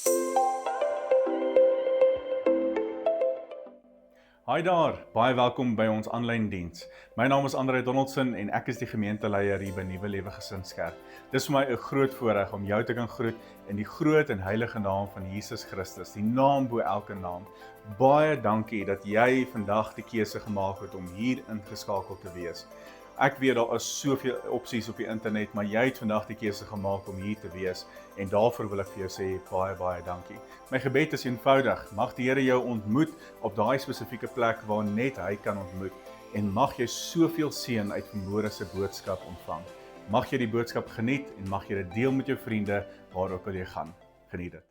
Hi daar, baie welkom by ons aanlyn diens. My naam is Andre Donaldson en ek is die gemeenteleier hier by Nuwe Lewe Gesinskerk. Dis vir my 'n groot voorreg om jou te kan groet in die groot en heilige naam van Jesus Christus, die naam bo elke naam. Baie dankie dat jy vandag die keuse gemaak het om hier ingeskakel te wees. Ek weet daar is soveel opsies op die internet, maar jy het vandag die keuse gemaak om hier te wees en daarvoor wil ek vir jou sê baie dankie. My gebed is eenvoudig, mag die Here jou ontmoet op daai spesifieke plek waar net hy kan ontmoet en mag jy soveel seën uit vanmôre se boodskap ontvang. Mag jy die boodskap geniet en mag jy dit deel met jou vriende waar ook al jy gaan. Geniet dit.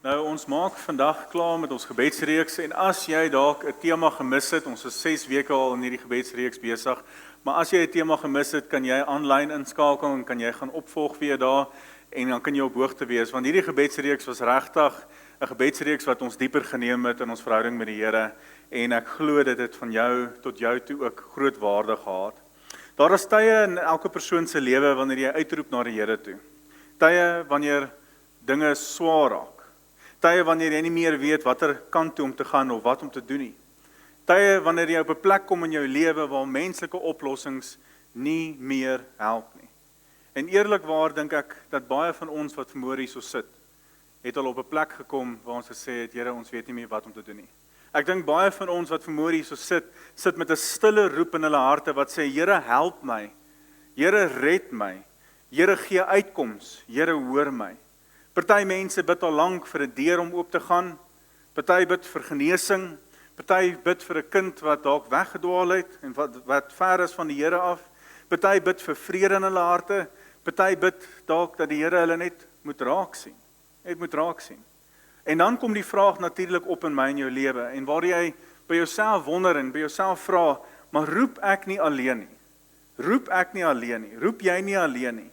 Nou, ons maak vandag klaar met ons gebedsreeks en as jy dalk 'n tema gemis het, ons is 6 weke al in hierdie gebedsreeks besig, maar as jy 'n tema gemis het, kan jy aanlyn inskakel en kan jy gaan opvolg weer daar en dan kan jy op hoogte wees, want hierdie gebedsreeks was regtig 'n gebedsreeks wat ons dieper geneem het in ons verhouding met die Here en ek glo dit het van jou tot jou toe ook groot waarde gehad. Daar is tye in elke persoon se lewe wanneer jy uitroep na die Here toe. Tye wanneer dinge swaar raak. Tye wanneer jy nie meer weet watter kant toe om te gaan of wat om te doen nie. Tye wanneer jy op 'n plek kom in jou lewe waar menslike oplossings nie meer help nie. En eerlikwaar dink ek dat baie van ons wat vanmôre hierso sit, het al op 'n plek gekom waar ons gesê het, Here, ons weet nie meer wat om te doen nie. Ek dink baie van ons wat vanmôre hierso sit met 'n stille roep in hulle harte wat sê, Here, help my. Here, red my. Here, gee uitkoms. Here, hoor my. Party mense bid al lank vir 'n deur om oop te gaan. Party bid vir genesing. Party bid vir 'n kind wat dalk weggedwaal het en wat ver is van die Here af. Party bid vir vrede in hulle harte. Party bid dalk dat die Here hulle net moet raak sien. En dan kom die vraag natuurlik op in my en jou lewe en waar jy by jouself wonder en by jouself vra, maar roep ek nie alleen nie? Roep ek nie alleen nie? Roep jy nie alleen nie?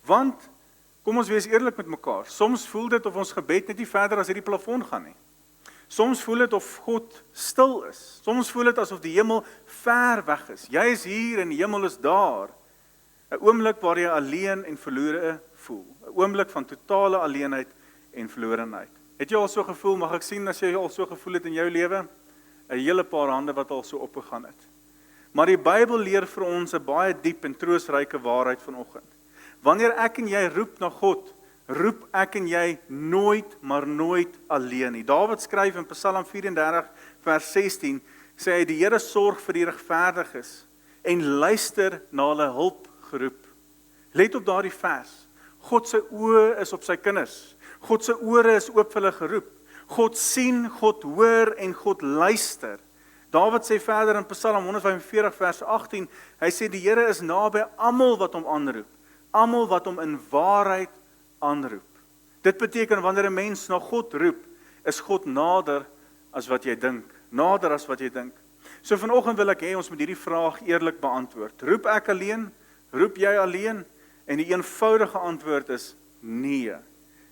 Want kom ons wees eerlik met mekaar. Soms voel dit of ons gebed net nie verder as hierdie plafon gaan nie. Soms voel dit of God stil is. Soms voel dit asof die hemel ver weg is. Jy is hier en die hemel is daar. 'n Oomblik waar jy alleen en verlore voel. 'n Oomblik van totale alleenheid en verlorenheid. Het jy al so gevoel? Mag ek sien as jy al so gevoel het in jou lewe? 'n Hele paar hande wat al so opgegaan het. Maar die Bybel leer vir ons 'n baie diep en troostryke waarheid vanoggend. Wanneer ek en jy roep na God, roep ek en jy nooit, maar nooit alleen nie. Dawid skryf in Psalm 34 vers 16, sê hy, die Here sorg vir die regverdiges en luister na hulle hulpgeroep. Let op daardie vers. God se oë is op sy kinders. God se ore is oop vir hulle geroep. God sien, God hoor en God luister. Dawid sê verder in Psalm 145 vers 18, hy sê die Here is naby almal wat hom aanroep. Almal wat hom in waarheid aanroep. Dit beteken wanneer 'n mens na God roep, is God nader as wat jy dink. Nader as wat jy dink. So vanoggend wil ek hê ons moet hierdie vraag eerlik beantwoord. Roep ek alleen? Roep jy alleen? En die eenvoudige antwoord is nee.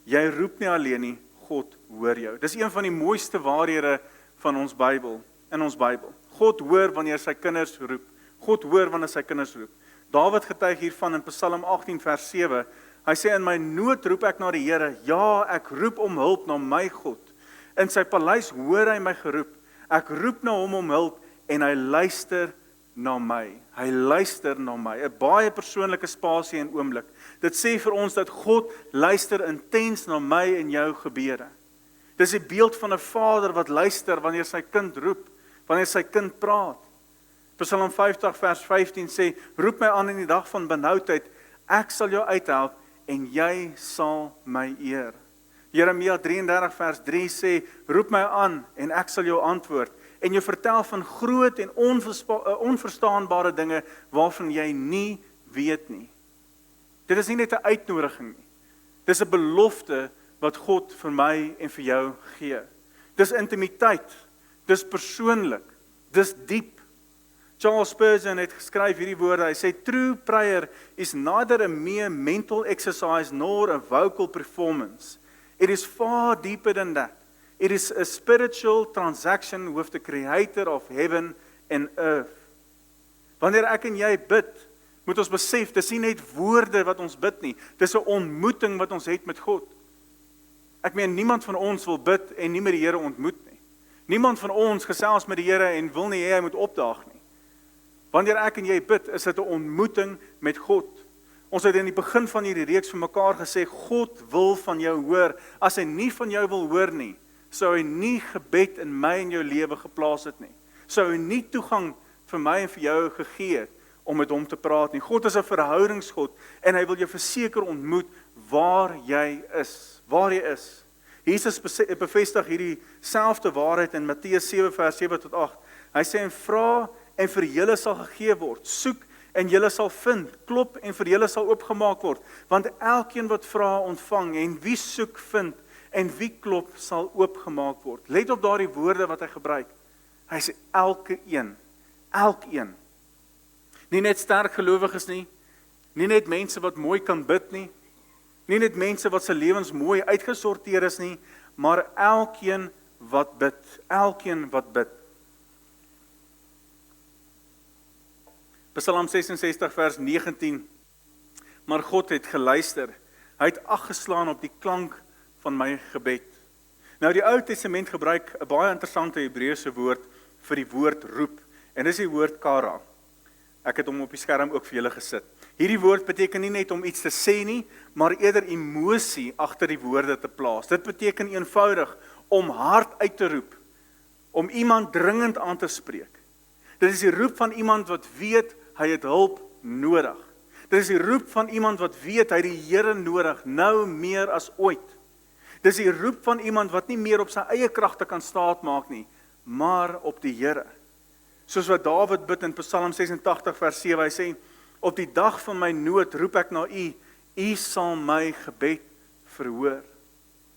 Jy roep nie alleen nie, God hoor jou. Dis een van die mooiste waarhede van ons Bybel, in ons Bybel. God hoor wanneer sy kinders roep. God hoor wanneer sy kinders roep. Dawid getuig hiervan in Psalm 18 vers 7. Hy sê in my nood roep ek na die Here. Ja, ek roep om hulp na my God. In sy paleis hoor hy my geroep. Ek roep na hom om hulp en hy luister na my. Hy luister na my. 'n Baie persoonlike spasie en oomblik. Dit sê vir ons dat God luister intens na my en jou gebede. Dis 'n beeld van 'n vader wat luister wanneer sy kind roep, wanneer sy kind praat. Psalm 50 vers 15 sê, roep my aan in die dag van benoudheid, ek sal jou uithelp en jy sal my eer. Jeremia 33 vers 3 sê, roep my aan en ek sal jou antwoord en jou vertel van groot en onverstaanbare dinge waarvan jy nie weet nie. Dit is nie net 'n uitnodiging nie. Dis 'n belofte wat God vir my en vir jou gee. Dis intimiteit, dis persoonlik, dis diep. Charles Spurgeon het geskryf hierdie woorde, hy sê, true prayer is neither a mere mental exercise nor a vocal performance. It is far deeper than that. It is a spiritual transaction with the creator of heaven and earth. Wanneer ek en jy bid, moet ons besef, dis nie net woorde wat ons bid nie, dis 'n ontmoeting wat ons het met God. Ek meen, niemand van ons wil bid en nie met die Here ontmoet nie. Niemand van ons gesels met die Here en wil nie hê hy moet opdaag nie. Wanneer ek en jy bid, is dit 'n ontmoeting met God. Ons het in die begin van hierdie reeks vir mekaar gesê, God wil van jou hoor. As hy nie van jou wil hoor nie, sou hy nie gebed in my en jou lewe geplaas het nie. Sou hy nie toegang vir my en vir jou gegee het om met hom te praat nie. God is 'n verhoudingsgod en hy wil jou verseker ontmoet waar jy is. Waar jy is. Jesus bevestig hierdie selfde waarheid in Matteus 7 vers 7 tot 8. Hy sê, en vra en vir julle sal gegee word. Soek en julle sal vind. Klop en vir julle sal oopgemaak word. Want elkeen wat vra ontvang en wie soek vind en wie klop sal oopgemaak word. Let op daardie woorde wat hy gebruik. Hy sê elkeen. Nie net sterk gelowiges nie, nie net mense wat mooi kan bid nie, nie net mense wat se lewens mooi uitgesorteer is nie, maar elkeen wat bid. Psalm 66 vers 19. Maar God het geluister. Hy het ag geslaan op die klank van my gebed. Nou die Ou Testament gebruik 'n baie interessante Hebreëse woord vir die woord roep, en dis die woord kara. Ek het hom op die skerm ook vir julle gesit. Hierdie woord beteken nie net om iets te sê nie, maar eerder emosie agter die woorde te plaas. Dit beteken eenvoudig om hard uit te roep, om iemand dringend aan te spreek. Dit is die roep van iemand wat weet hy het hulp nodig. Dit is die roep van iemand wat weet hy het die Here nodig, nou meer as ooit. Dit is die roep van iemand wat nie meer op sy eie kragte kan staatmaak nie, maar op die Here. Soos wat Dawid bid in Psalm 86 vers 7, hy sê, op die dag van my nood roep ek na U, U sal my gebed verhoor.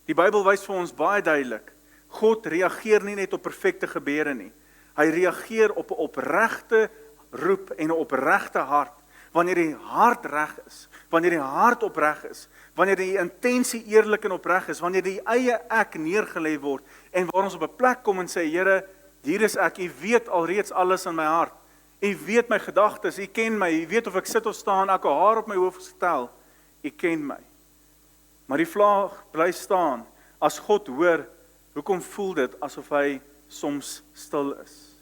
Die Bybel wys vir ons baie duidelik, God reageer nie net op perfekte gebede nie, hy reageer op 'n opregte roep en 'n opregte hart, wanneer die hart reg is, wanneer die hart opreg is, wanneer die intensie eerlik en opreg is, wanneer die eie ek neergelê word, en waar ons op 'n plek kom en sê, Here, hier is ek, U weet alreeds alles in my hart, U weet my gedagtes, U ken my, U weet of ek sit of staan, ek 'n haar op my hoof gestel, U ken my. Maar die vraag bly staan, as God hoor, hoekom voel dit asof hy soms stil is?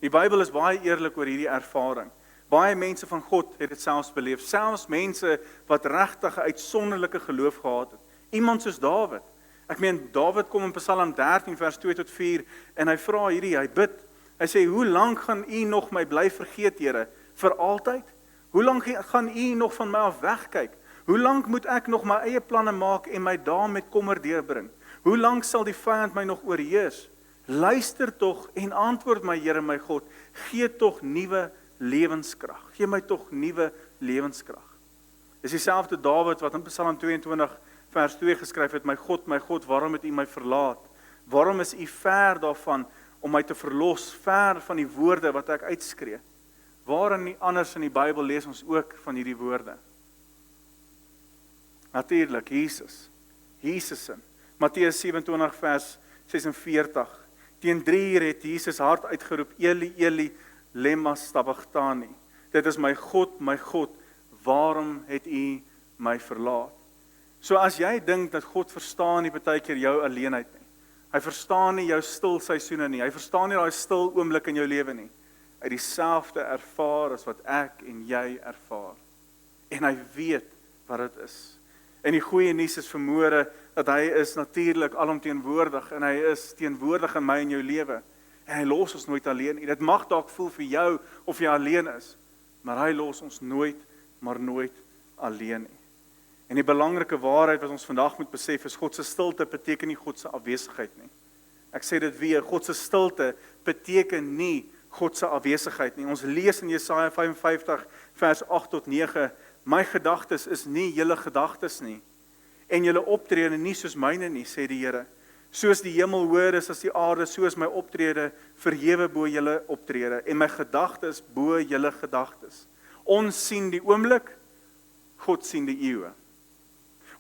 Die Bybel is baie eerlik oor hierdie ervaring. Baie mense van God het dit selfs beleef, selfs mense wat regtig 'n uitsonderlike geloof gehad het. Iemand soos Dawid. Ek meen, Dawid kom in Psalm 13 vers 2 tot 4 en hy vra hierdie, hy bid. Hy sê, hoe lank gaan U nog my bly vergeet, Here? Vir altyd? Hoe lank gaan U nog van my af wegkyk? Hoe lank moet ek nog my eie planne maak en my dae met kommer deurbring? Hoe lank sal die vyand my nog oorheers? Luister tog en antwoord my, Here my God, gee tog nuwe lewenskrag. Gee my tog nuwe lewenskrag. Dis dieselfde Dawid wat in Psalm 22 vers 2 geskryf het, my God, waarom het U my verlaat? Waarom is U ver daarvan om my te verlos, ver van die woorde wat ek uitskree? Waar en nie anders in die Bybel lees ons ook van hierdie woorde? Natuurlik, Jesus in Matteus 27 vers 46. Teen 3 uur het Jesus hard uitgeroep, Eli, Eli, lema sabachthani. Dit is my God, waarom het U my verlaat? So as jy dink dat God verstaan nie partykeer jou alleenheid nie, hy verstaan nie jou stil seisoene nie, hy verstaan nie daai stil oomblik in jou lewe nie, hy het dieselfde ervaar as wat ek en jy ervaar. En hy weet wat dit is. En die goeie nuus is vanmôre dat hy is natuurlik alomteenwoordig en hy is teenwoordig in my en jou lewe. En hy los ons nooit alleen nie. Dit mag dalk voel vir jou of jy alleen is, maar hy los ons nooit, maar nooit alleen nie. En die belangrike waarheid wat ons vandag moet besef is, God se stilte beteken nie God se afwesigheid nie. Ek sê dit weer, God se stilte beteken nie God se afwesigheid nie. Ons lees in Jesaja 55 vers 8 tot 9, my gedagtes is nie julle gedagtes nie, en julle optrede nie soos myne nie, sê die Here. Soos die hemel hoër is as die aarde, so is my optrede verhewe bo julle optrede, en my gedagtes bo julle gedagtes. Ons sien die oomblik, God sien die eeue.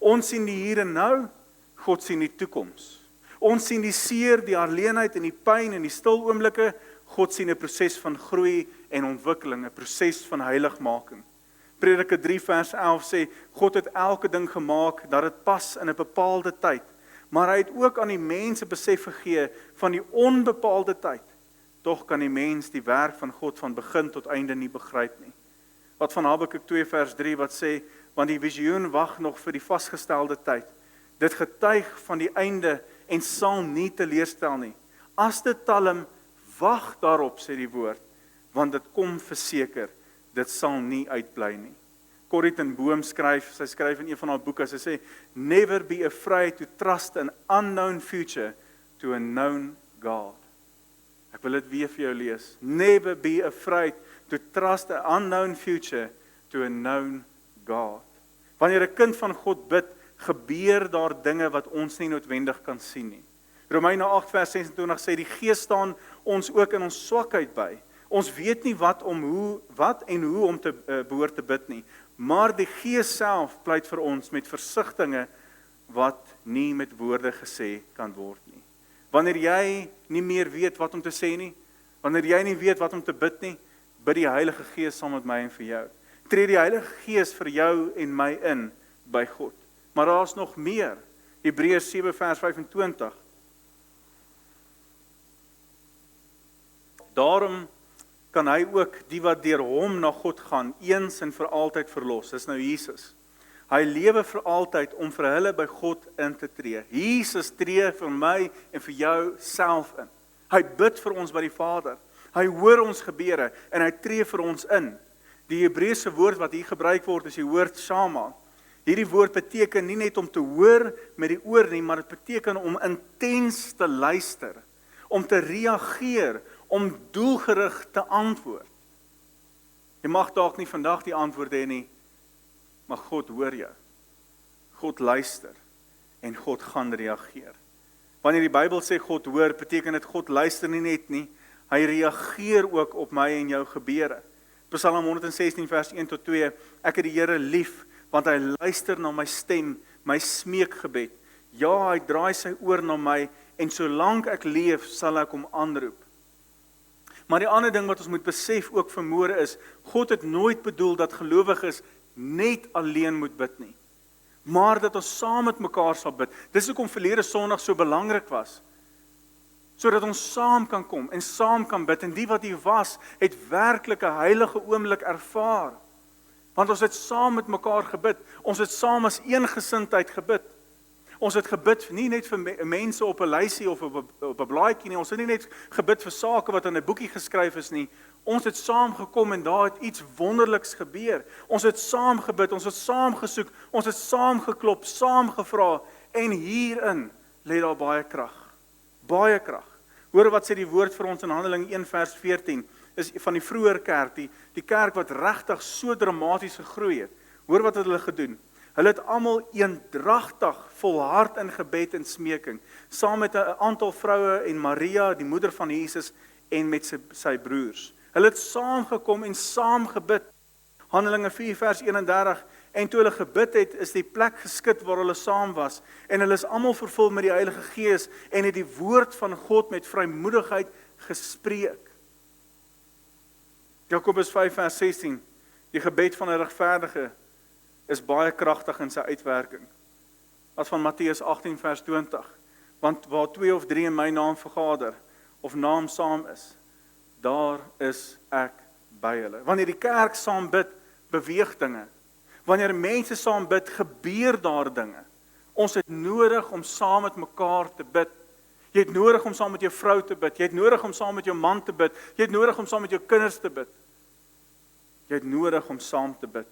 Ons sien die hier en nou, God sien die toekoms. Ons sien die seer, die alleenheid en die pyn en die stil oomblikke, God sien 'n proses van groei en ontwikkeling, 'n proses van heiligmaking. Prediker 3 vers 11 sê, God het elke ding gemaak dat dit pas in 'n bepaalde tyd, maar hy het ook aan die mense besef gegee van die onbepaalde tyd. Tog kan die mens die werk van God van begin tot einde nie begryp nie. Wat van Habakuk 2 vers 3 wat sê, want die visioen wag nog vir die vasgestelde tyd. Dit getuig van die einde en sal nie teleurstel nie. As dit talm, wag daarop, sê die woord, want dit kom verseker, dit sal nie uitbly nie. Corrie ten Boom skryf, sy skryf in een van haar boeke, sy sê, never be afraid to trust an unknown future to a known God. Ek wil dit weer vir jou lees. Never be afraid to trust an unknown future to a known God. Wanneer 'n kind van God bid, gebeur daar dinge wat ons nie noodwendig kan sien nie. Romeine 8 vers 26 sê, die Gees staan ons ook in ons swakheid by. Ons weet nie wat en hoe om te behoort te bid nie, maar die Gees self pleit vir ons met versigtinge wat nie met woorde gesê kan word nie. Wanneer jy nie meer weet wat om te sê nie, wanneer jy nie weet wat om te bid nie, bid die Heilige Gees saam met my en vir jou. Tree die Heilige Gees vir jou en my in by God. Maar daar is nog meer. Hebreërs 7 vers 25. Daarom kan hy ook die wat deur hom na God gaan, eens en vir altyd verlos. Dis nou Jesus. Hy lewe vir altyd om vir hulle by God in te tree. Jesus tree vir my en vir jou self in. Hy bid vir ons by die Vader. Hy hoor ons gebede en hy tree vir ons in. Die Hebreëse woord wat hier gebruik word is die woord shama. Hierdie woord beteken nie net om te hoor met die oor nie, maar dit beteken om intens te luister, om te reageer, om doelgerig te antwoord. Jy mag dalk nie vandag die antwoord hê nie, maar God hoor jou. God luister en God gaan reageer. Wanneer die Bybel sê God hoor, beteken dit God luister nie net nie, hy reageer ook op my en jou gebede. Psalm 116 vers 1 tot 2, ek het die Here lief, want hy luister na my stem, my smeekgebed. Ja, hy draai sy oor na my, en solank ek leef, sal ek hom aanroep. Maar die ander ding wat ons moet besef ook vanmôre is, God het nooit bedoel dat gelowiges net alleen moet bid nie, maar dat ons saam met mekaar sal bid. Dis hoekom verlede Sondag so belangrik was, sodat ons saam kan kom en saam kan bid, en die wat hier was, het werklik 'n heilige oomblik ervaar, want ons het saam met mekaar gebid, ons het saam as een gesindheid gebid. Ons het gebid nie net vir mense op 'n lysie of op 'n blaadjie nie, ons het nie net gebid vir sake wat in 'n boekie geskryf is nie, ons het saam gekom en daar het iets wonderliks gebeur. Ons het saam gebid, ons het saam gesoek, ons het saam geklop, saam gevra, en hierin lê daar baie krag. Baie krag. Hoor wat sê die woord vir ons in Handelinge 1 vers 14, is van die vroeë kerk, die kerk wat regtig so dramaties gegroei het. Hoor wat het hulle gedoen? Hulle het almal eendragtig volhard in gebed en smeking, saam met 'n aantal vroue en Maria, die moeder van Jesus, en met sy broers. Hulle het saamgekom en saam gebid. Handelinge 4 vers 31, en toe hulle gebid het, is die plek geskit waar hulle saam was, en hulle is almal vervul met die Heilige Gees, en het die woord van God met vrymoedigheid gespreek. Jakobus 5 vers 16, die gebed van 'n regverdige is baie kragtig in sy uitwerking. As van Matteus 18 vers 20, want waar 2 of 3 in my naam vergader, of naam saam is, daar is ek by hulle. Wanneer die kerk saam bid, beweeg dinge. Wanneer mense saam bid, gebeur daar dinge. Ons het nodig om saam met mekaar te bid. Jy het nodig om saam met jou vrou te bid. Jy het nodig om saam met jou man te bid. Jy het nodig om saam met jou kinders te bid. Jy het nodig om saam te bid.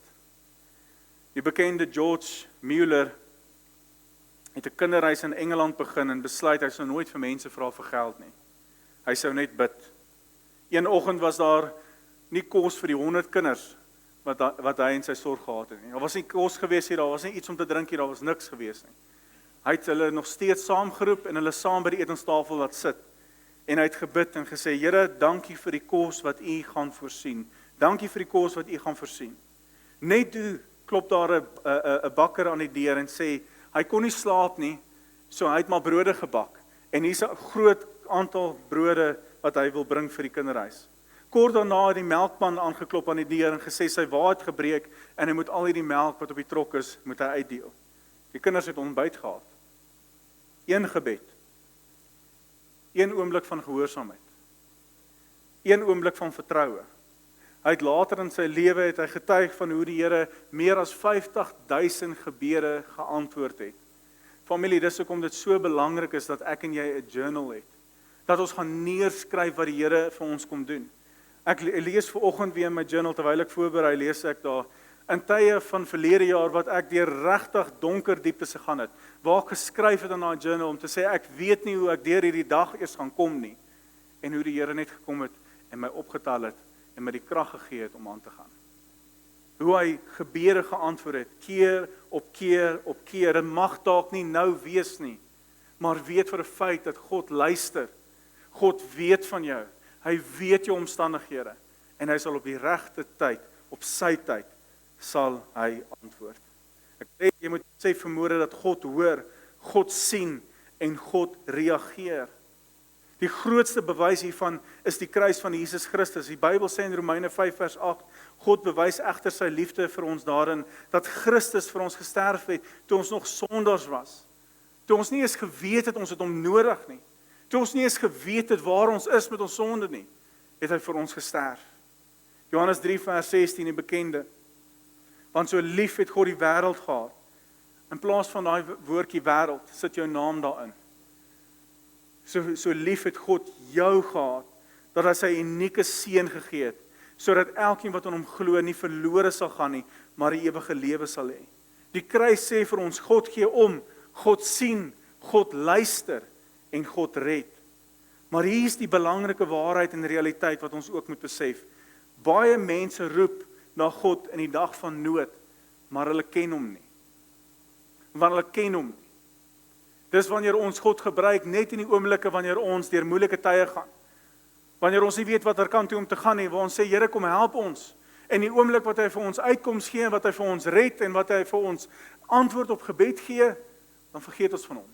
Die bekende George Mueller het 'n kinderreis in Engeland begin en besluit hy sou nooit vir mense vra vir geld nie. Hy sou net bid. Een oggend was daar nie kos vir die 100 kinders wat hy in sy sorg gehad het nie. Daar was nie kos gewees hier, daar was nie iets om te drink hier, daar was niks gewees nie. Hy het hulle nog steeds saamgeroep en hulle saam by die etenstafel laat sit. En hy het gebid en gesê, Here, dankie vir die kos wat U gaan voorsien. Dankie vir die kos wat U gaan voorsien. Net toe klop daar 'n bakker aan die deur en sê, hy kon nie slaap nie, so hy het maar brode gebak. En hier's 'n groot aantal brode wat hy wil bring vir die kinderreis. Kort daarna het die melkman aangeklop aan die deur en gesê sy wa het gebreek en hy moet al hierdie melk wat op die trok is, moet hy uitdeel. Die kinders het ontbyt gehad. Een gebed. Een oomblik van gehoorsaamheid. Een oomblik van vertroue. Hy het later in sy lewe het hy getuig van hoe die Here meer as 50.000 gebede geantwoord het. Familie, dis hoekom dit so belangrik is dat ek en jy 'n journal het. Dat ons gaan neerskryf wat die Here vir ons kom doen. Ek lees vanoggend weer in my journal terwyl ek voorberei, lees ek daar in tye van verlede jaar wat ek deur regtig donker dieptes gegaan het, waar ek geskryf het in daai journal om te sê ek weet nie hoe ek deur hierdie dag eers gaan kom nie, en hoe die Here net gekom het en my opgetel het en my die krag gegee het om aan te gaan. Hoe hy gebede geantwoord het, keer op keer op keer. Dit mag dalk nie nou wees nie, maar weet vir 'n feit dat God luister. God weet van jou. Hy weet jou omstandighede en hy sal op die regte tyd, op sy tyd, sal hy antwoord. Ek sê jy moet sê vermoede dat God hoor, God sien en God reageer. Die grootste bewys hiervan is die kruis van Jesus Christus. Die Bybel sê in Romeine 5 vers 8, God bewys egter sy liefde vir ons daarin, dat Christus vir ons gesterf het, toe ons nog sondaars was. Toe ons nie eens geweet het ons het hom nodig nie. Toe ons nie eens geweet het waar ons is met ons sonde nie, het hy vir ons gesterf. Johannes 3 vers 16, die bekende. Want so lief het God die wêreld gehad. In plaas van daai woordjie wêreld, sit jou naam daarin. So lief het God jou gehad, dat hy sy unieke seun gegee het, sodat elkeen wat aan hom glo nie verlore sal gaan nie, maar die ewige lewe sal hê. Die kruis sê vir ons, God gee om, God sien, God luister en God red. Maar hier is die belangrike waarheid en realiteit wat ons ook moet besef. Baie mense roep na God in die dag van nood, maar hulle ken hom nie. Want hulle ken hom nie. Dis wanneer ons God gebruik net in die oomblikke wanneer ons deur moeilike tye gaan. Wanneer ons nie weet watter kant toe om te gaan nie, waar ons sê Here kom help ons. En die oomblik wat hy vir ons uitkoms gee, wat hy vir ons red en wat hy vir ons antwoord op gebed gee, dan vergeet ons van hom.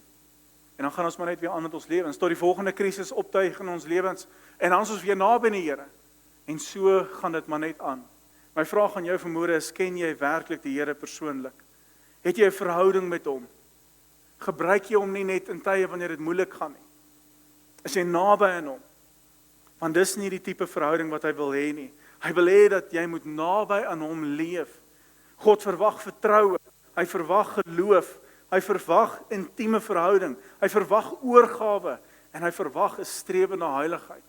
En dan gaan ons maar net weer aan met ons lewens, tot die volgende krisis optuig in ons lewens, en dan is ons weer naby die Here. En so gaan dit maar net aan. My vraag aan jou vanmôre is, ken jy werklik die Here persoonlik? Het jy 'n verhouding met hom? Gebruik jy hom nie net in tye wanneer dit moeilik gaan nie? Is jy naby aan hom? Want dis nie die tipe verhouding wat hy wil hê nie. Hy wil hê dat jy moet naby aan hom leef. God verwag vertroue, hy verwag geloof, hy verwag intieme verhouding, hy verwag oorgawe en hy verwag 'n strewe na heiligheid.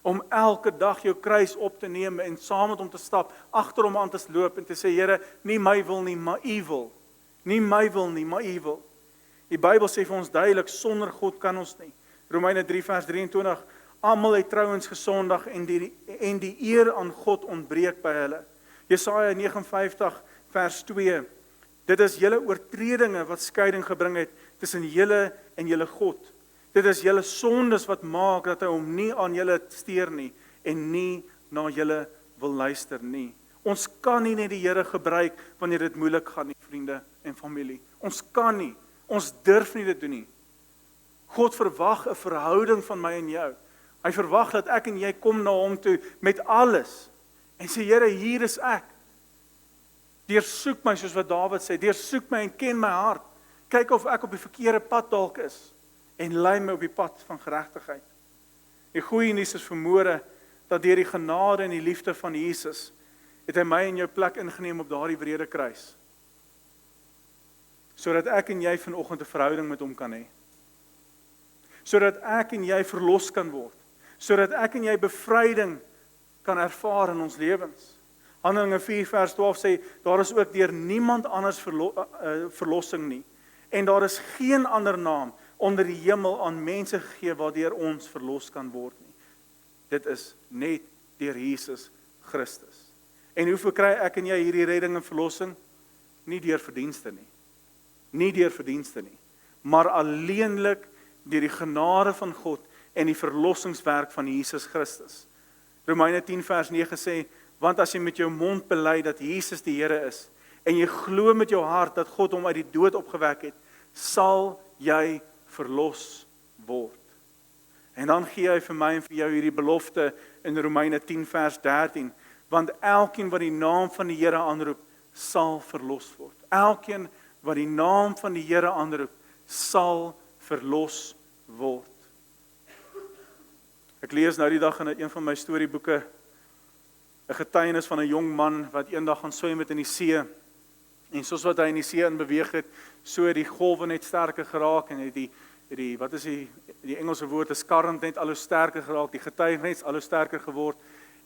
Om elke dag jou kruis op te neem en saam met hom te stap, agter hom aan te loop en te sê, Here, nie my wil nie, maar U wil. Nie my wil nie, maar U wil. Die Bybel sê vir ons duidelik, sonder God kan ons nie. Romeine 3 vers 23, almal het trouens gesondig en die eer aan God ontbreek by hulle. Jesaja 59 vers 2, dit is julle oortredinge wat skeiding gebring het tussen julle en julle God. Dit is julle sondes wat maak dat hy hom nie aan julle steur nie en nie na julle wil luister nie. Ons kan nie net die Here gebruik wanneer dit moeilik gaan nie, vriende en familie. Ons kan nie. Ons durf nie dit doen nie. God verwag 'n verhouding van my en jou. Hy verwag dat ek en jy kom na hom toe met alles en sê, Here, hier is ek. Deursoek my, soos wat Dawid sê, deursoek my en ken my hart. Kyk of ek op die verkeerde pad dalk is en lei my op die pad van geregtigheid. Die goeie nuus is vermoere dat deur die genade en die liefde van Jesus het hy my en jou plek ingeneem op daardie wrede kruis. Sodat ek en jy vanoggend 'n verhouding met hom kan hê. Sodat ek en jy verlos kan word. Sodat ek en jy bevryding kan ervaar in ons lewens. Handelinge 4 vers 12 sê, daar is ook deur niemand anders verlossing nie. En daar is geen ander naam onder die hemel aan mense gegee waardeur ons verlos kan word nie. Dit is net deur Jesus Christus. En hoe verkry ek en jy hierdie redding en verlossing? Nie deur verdienste nie. Nie deur verdienste nie, maar alleenlik deur die genade van God en die verlossingswerk van Jesus Christus. Romeine 10 vers 9 sê, want as jy met jou mond bely dat Jesus die Here is, en jy glo met jou hart dat God hom uit die dood opgewek het, sal jy verlos word. En dan gee hy vir my en vir jou hierdie belofte in Romeine 10 vers 13, want elkeen wat die naam van die Here aanroep, sal verlos word. Elkeen wat die naam van die Here aanroep, sal verlos word. Ek lees nou die dag in een van my storieboeke 'n getuienis van 'n jong man wat eendag gaan swem met in die see. En soos wat hy in die see in beweeg het, so het die golwe net sterker geraak en het die wat is die Engelse woord, is current net al hoe sterker geraak, die getuig net al hoe sterker geword.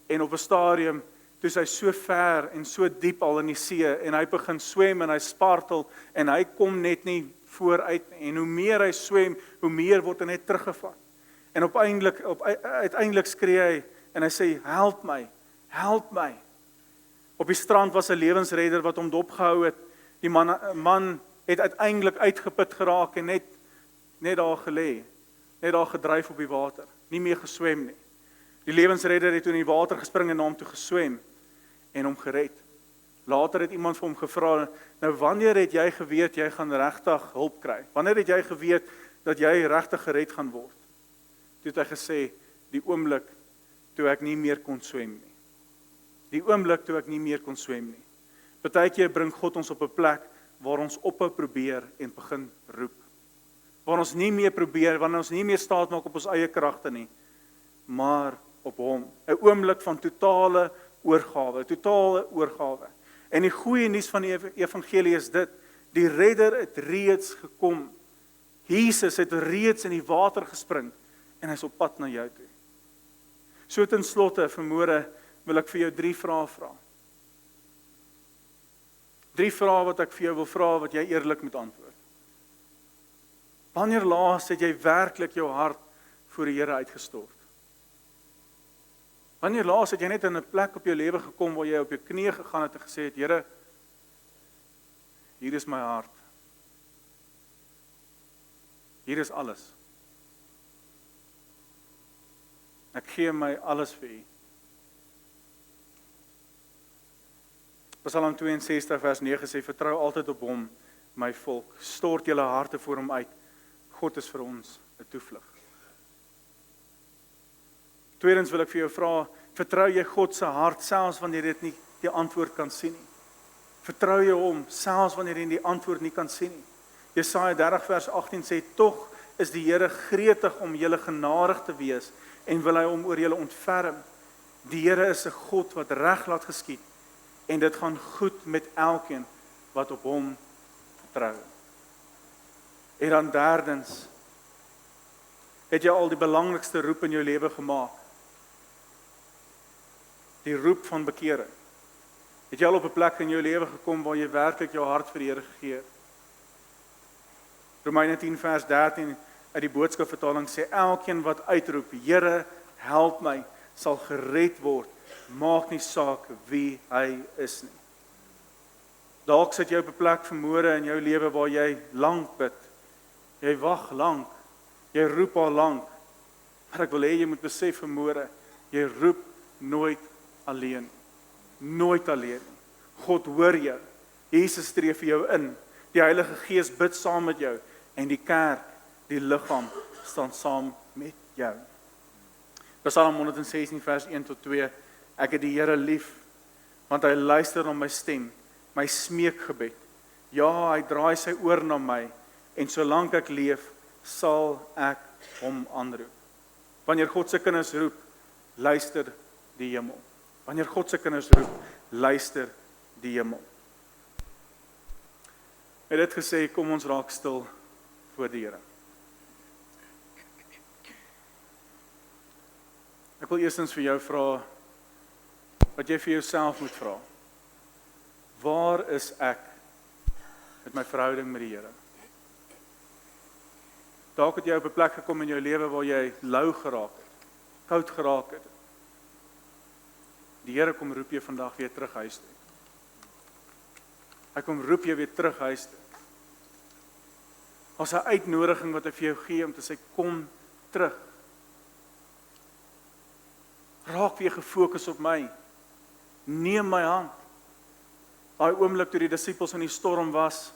En op 'n stadium, toe is hy so ver en so diep al in die see en hy begin swem en hy spartel en hy kom net nie vooruit en hoe meer hy swem, hoe meer word hy net teruggevat. En uiteindelik skree hy en hy sê, help my, help my. Op die strand was 'n lewensredder wat hom dopgehou het. Die man het uiteindelik uitgeput geraak en net daar gelê, net daar gedryf op die water, nie meer geswem nie. Die lewensredder het toe in die water gespring en na hom toe geswem en hom gered. Later het iemand vir hom gevra, nou wanneer het jy geweet jy gaan regtig hulp kry? Wanneer het jy geweet dat jy regtig gered gaan word? Toe het hy gesê, die oomblik toe ek nie meer kon swem nie. Die oomblik toe ek nie meer kon swem nie. Partykeer bring God ons op 'n plek waar ons ophou probeer en begin roep. Waar ons nie meer probeer, wanneer ons nie meer staat maak op ons eie kragte nie, maar op hom. 'n Oomblik van totale oorgawe. En die goeie nuus van die evangelie is dit, die redder het reeds gekom. Jesus het reeds in die water gespring en hy is op pad na jou toe. So ten slotte vanmôre wil ek vir jou 3 vrae vra. 3 vrae wat ek vir jou wil vra wat jy eerlik moet antwoord. Wanneer laas het jy werklik jou hart voor die Here uitgestort? Wanneer laas het jy net in 'n plek op jou lewe gekom waar jy op jou knieë gegaan het en gesê het, Here, hier is my hart. Hier is alles. Ek gee my alles vir U. Psalm 62 vers 9 sê, vertrou altyd op hom, my volk. Stort julle harte voor hom uit. God is vir ons 'n toevlug. Tweedens wil ek vir jou vra, vertrou jy God se hart selfs wanneer jy dit nie die antwoord kan sien nie? Vertrou jy hom selfs wanneer jy die antwoord nie kan sien nie? Jesaja 30 vers 18 sê, tog is die Here gretig om julle genadig te wees en wil hy hom oor julle ontferm. Die Here is 'n God wat reg laat geskied en dit gaan goed met elkeen wat op hom vertrou. En dan derdens, het jy al die belangrikste roep in jou lewe gemaak? Die roep van bekering. Het jy al op 'n plek in jou lewe gekom waar jy werklik jou hart vir die Here gegee het? Romeine 10 vers 13 uit die boodskapvertaling sê, elkeen wat uitroep, Here, help my, sal gered word, maak nie saak wie hy is nie. Dalk sit jy op 'n plek vanmôre in jou lewe waar jy lank bid. Jy wag lank, jy roep al lank. Maar ek wil hê jy moet besef vanmôre, jy roep nooit alleen. Nooit alleen. God hoor jou. Jesus tree vir jou in. Die Heilige Gees bid saam met jou en die kerk, die liggaam, staan saam met jou. Psalm 116 vers 1 tot 2. Ek het die Here lief, want hy luister na my stem, my smeekgebed. Ja, hy draai sy oor na my en solank ek leef, sal ek hom aanroep. Wanneer God se kinders roep, luister die hemel. Wanneer God se kinders roep, luister die hemel. Met dit gesê, kom ons raak stil voor die Here. Ek wil eerstens vir jou vra, wat jy vir jouself moet vra. Waar is ek met my verhouding met die Here? Dalk het jy op 'n plek gekom in jou lewe waar jy lou geraak het, koud geraak het. Die Here kom roep jy vandag weer terug huis toe. Hy kom roep jy weer terug huis toe. As 'n uitnodiging wat hy vir jou gee om te sê, kom terug. Raak weer gefokus op my. Neem my hand. Daai oomblik toe die disippels in die storm was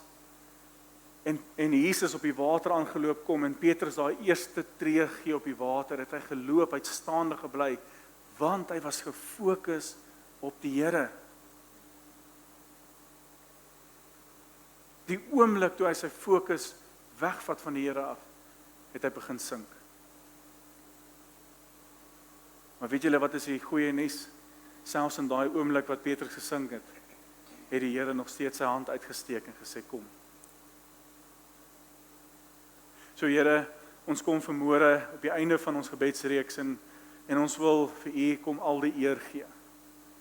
en Jesus op die water aangeloop kom en Petrus daai eerste tree gee op die water, het hy geloop, hy het staande gebly, want hy was gefokus op die Here. Die oomblik toe hy sy fokus wegvat van die Here af, het hy begin sink. Maar weet julle wat is die goeie nuus? Selfs in daai oomblik wat Petrus gesink het die Here nog steeds sy hand uitgesteek en gesê, kom. So Here, ons kom vanmôre op die einde van ons gebedsreeks en ons wil vir U kom al die eer gee.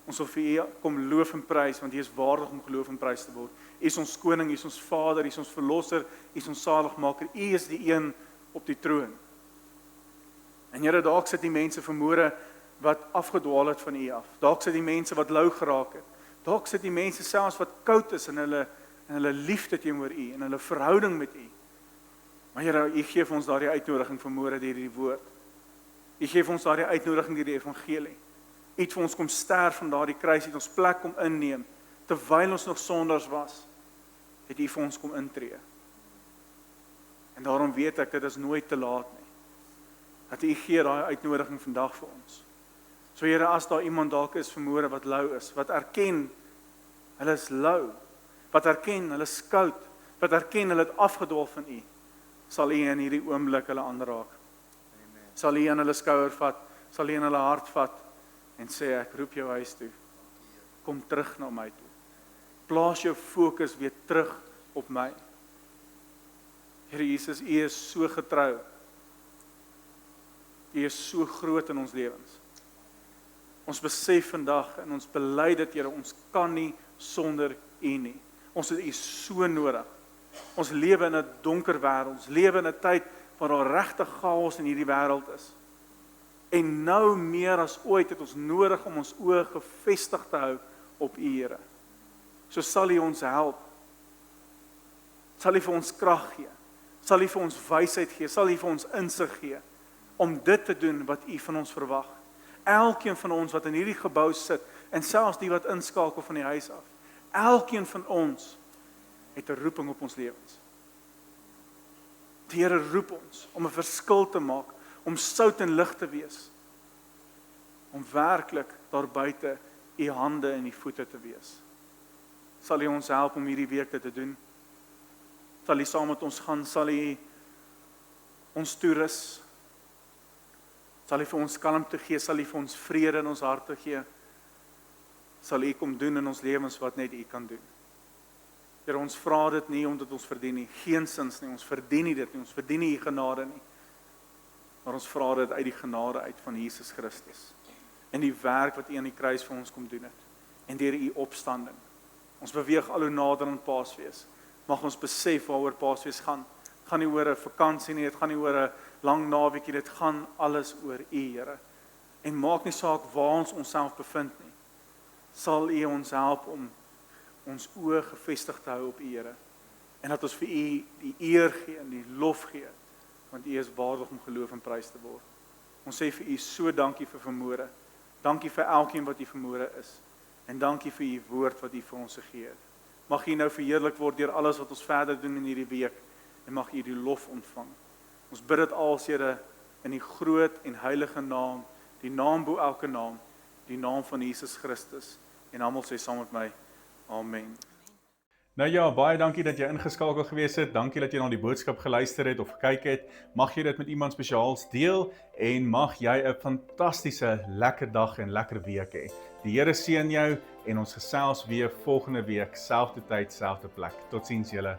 Ons wil vir U kom loof en prys, want U is waardig om geloof en prys te word. U is ons koning, U is ons Vader, U is ons verlosser, U is ons saligmaker, U is die een op die troon. En Here, dalk sit die mense vanmôre wat afgedwaal het van U af. Dalk sit die mense wat lou geraak het. Dalk sit die mense selfs wat koud is in hulle liefde teenoor U, in hulle verhouding met U. Maar Here, U gee vir ons daardie uitnodiging vanmôre deur die woord. U gee vir ons daardie uitnodiging deur die evangelie. U het vir ons kom sterf van daardie kruis, het ons plek kom inneem, terwyl ons nog sondaars was, het U vir ons kom intree. En daarom weet ek, dit is nooit te laat nie. Dat U gee daai uitnodiging vandag vir ons. So Here, as daar iemand dalk is vanmôre wat lou is, wat erken, hulle is lou, wat erken, hulle is koud, wat erken, hulle het afgedwaal van U, sal U in hierdie oomblik hulle aanraak. Sal U in hulle skouer vat, sal U in hulle hart vat, en sê, ek roep jou huis toe, kom terug na my toe. Plaas jou fokus weer terug op my. Here Jesus, U is so getrou. U is so groot in ons lewens. Ons besef vandag en ons bely dit, Here, ons kan nie sonder U nie. Ons het U so nodig. Ons lewe in 'n donker wêreld. Ons lewe in 'n tyd waar daar regte chaos in hierdie wêreld is. En nou meer as ooit het ons nodig om ons oë gefestig te hou op U, Here. So sal U ons help. Sal U vir ons krag gee. Sal U vir ons wysheid gee. Sal U vir ons insig gee om dit te doen wat U van ons verwag. Elkeen van ons wat in hierdie gebou sit, en selfs die wat inskakel van die huis af, elkeen van ons het 'n roeping op ons lewens. Die Here roep ons om 'n verskil te maak, om sout en lig te wees, om werklik daar buite U hande en U voete te wees. Sal U ons help om hierdie week dit te doen? Sal U saam met ons gaan? Sal U ons toerus? Sal U vir ons kalmte gee? Sal U vir ons vrede in ons harte gee? Sal U kom doen in ons lewens wat net U kan doen? Here, ons vra dit nie omdat ons verdien nie, geensins nie, ons verdien nie dit nie, ons verdien nie U genade nie. Maar ons vra dit uit die genade uit van Jesus Christus. En die werk wat U aan die kruis vir ons kom doen het. En deur U opstanding. Ons beweeg al hoe nader aan Paasfees. Mag ons besef waaroor Paasfees gaan. Het gaan nie oor 'n vakansie nie, dit gaan nie oor 'n lang naweekie, dit gaan alles oor U, Here. En maak nie saak waar ons onsself bevind nie. Sal U ons help om ons oë gefestig te hou op U, Here. En dat ons vir U die eer gee en die lof gee, want U is waardig om geloof en prys te word. Ons sê vir U so dankie vir vanmôre. Dankie vir elkeen wat U vanmôre is. En dankie vir U woord wat U vir ons gegee het. Mag U nou verheerlik word deur alles wat ons verder doen in hierdie week. En mag U die lof ontvang. Ons bid dit als, Here, in die groot en heilige naam, die naam bo elke naam, die naam van Jesus Christus. En almal sê saam met my, amen. Nou ja, baie dankie dat jy ingeskakel gewees het. Dankie dat jy na die boodskap geluister het of gekyk het. Mag jy dit met iemand spesiaals deel en mag jy 'n fantastiese lekker dag en lekker week hê. Die Here seën jou en ons gesels weer volgende week, selfde tyd, selfde plek. Totsiens julle.